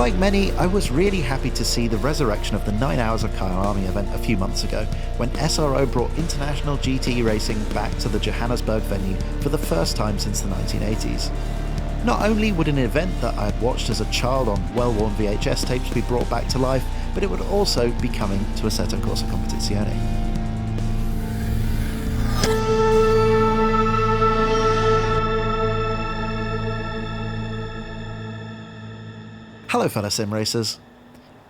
Like many, I was really happy to see the resurrection of the 9 Hours of Kyalami event a few months ago, when SRO brought international GT racing back to the Johannesburg venue for the first time since the 1980s. Not only would an event that I had watched as a child on well-worn VHS tapes be brought back to life, but it would also be coming to Assetto Corsa Competizione. Hello fellow sim racers.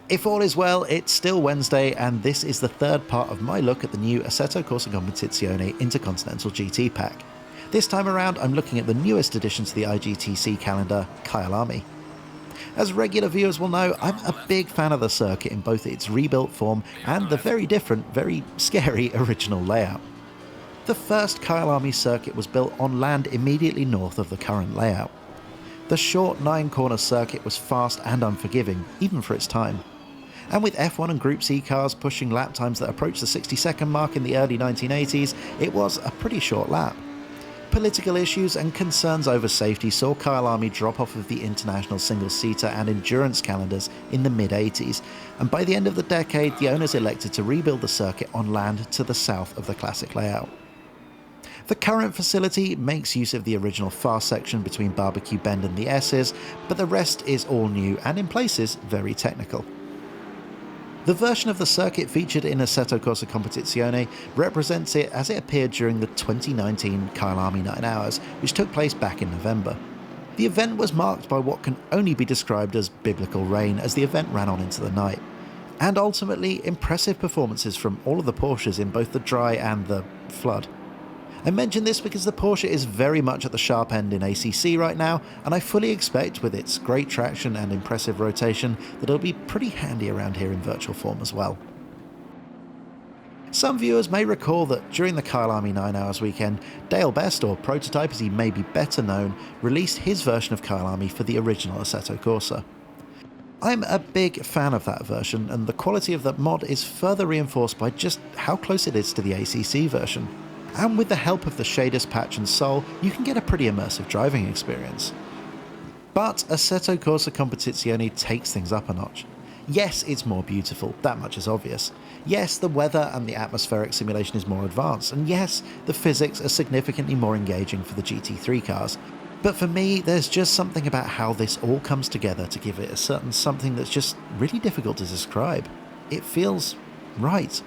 If all is well, it's still Wednesday and this is the third part of my look at the new Assetto Corsa Competizione Intercontinental GT pack. This time around I'm looking at the newest addition to the IGTC calendar, Kyalami. As regular viewers will know, I'm a big fan of the circuit in both its rebuilt form and the very different, very scary original layout. The first Kyalami circuit was built on land immediately north of the current layout. The short 9-corner circuit was fast and unforgiving, even for its time. And with F1 and Group C cars pushing lap times that approached the 60-second mark in the early 1980s, it was a pretty short lap. Political issues and concerns over safety saw Kyalami drop off of the international single-seater and endurance calendars in the mid-80s, and by the end of the decade the owners elected to rebuild the circuit on land to the south of the classic layout. The current facility makes use of the original fast section between Barbecue Bend and the S's, but the rest is all new and in places very technical. The version of the circuit featured in Assetto Corsa Competizione represents it as it appeared during the 2019 Kyalami 9 Hours, which took place back in November. The event was marked by what can only be described as biblical rain as the event ran on into the night, and ultimately impressive performances from all of the Porsches in both the dry and the flood. I mention this because the Porsche is very much at the sharp end in ACC right now, and I fully expect with its great traction and impressive rotation that it'll be pretty handy around here in virtual form as well. Some viewers may recall that during the Kyalami 9 Hours weekend, Dale Best, or Prototype as he may be better known, released his version of Kyalami for the original Assetto Corsa. I'm a big fan of that version, and the quality of that mod is further reinforced by just how close it is to the ACC version. And with the help of the shaders patch and Sol, you can get a pretty immersive driving experience. But Assetto Corsa Competizione takes things up a notch. Yes, it's more beautiful, that much is obvious. Yes, the weather and the atmospheric simulation is more advanced, and yes, the physics are significantly more engaging for the GT3 cars. But for me, there's just something about how this all comes together to give it a certain something that's just really difficult to describe. It feels right.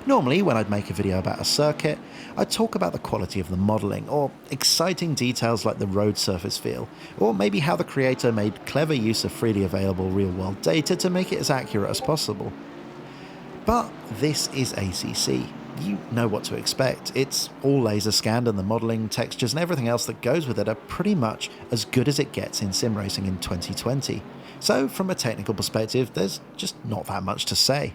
Normally, when I'd make a video about a circuit, I'd talk about the quality of the modelling, or exciting details like the road surface feel, or maybe how the creator made clever use of freely available real-world data to make it as accurate as possible. But this is ACC. You know what to expect. It's all laser scanned, and the modelling, textures and everything else that goes with it are pretty much as good as it gets in sim racing in 2020. So from a technical perspective, there's just not that much to say.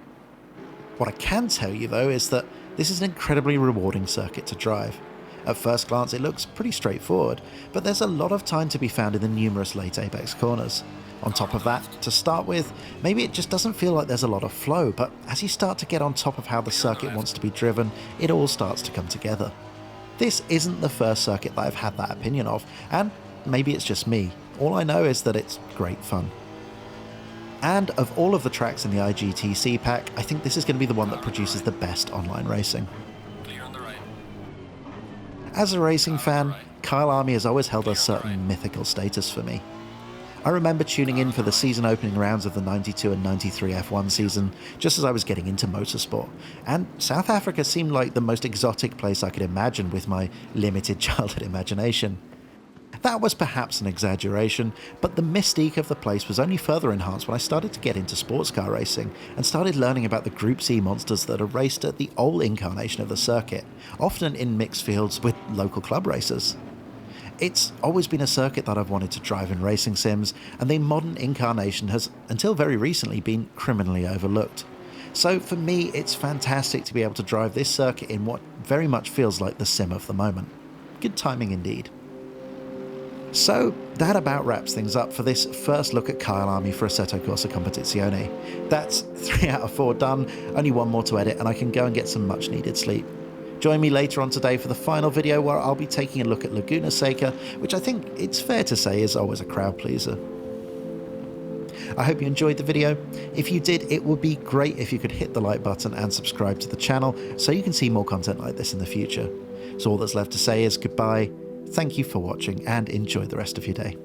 What I can tell you though is that this is an incredibly rewarding circuit to drive. At first glance it looks pretty straightforward, but there's a lot of time to be found in the numerous late apex corners. On top of that, to start with, maybe it just doesn't feel like there's a lot of flow, but as you start to get on top of how the circuit wants to be driven, it all starts to come together. This isn't the first circuit that I've had that opinion of, and maybe it's just me. All I know is that it's great fun. And of all of the tracks in the IGTC pack, I think this is going to be the one that produces the best online racing. As a racing fan, Kyalami has always held a certain mythical status for me. I remember tuning in for the season opening rounds of the 92 and 93 F1 season, just as I was getting into motorsport, and South Africa seemed like the most exotic place I could imagine with my limited childhood imagination. That was perhaps an exaggeration, but the mystique of the place was only further enhanced when I started to get into sports car racing and started learning about the Group C monsters that are raced at the old incarnation of the circuit, often in mixed fields with local club racers. It's always been a circuit that I've wanted to drive in racing sims, and the modern incarnation has, until very recently, been criminally overlooked. So for me, it's fantastic to be able to drive this circuit in what very much feels like the sim of the moment. Good timing indeed. So that about wraps things up for this first look at Kyalami for Assetto Corsa Competizione. That's 3 out of 4 done, only one more to edit and I can go and get some much needed sleep. Join me later on today for the final video where I'll be taking a look at Laguna Seca, which I think it's fair to say is always a crowd pleaser. I hope you enjoyed the video. If you did, it would be great if you could hit the like button and subscribe to the channel so you can see more content like this in the future. So all that's left to say is goodbye, thank you for watching, and enjoy the rest of your day.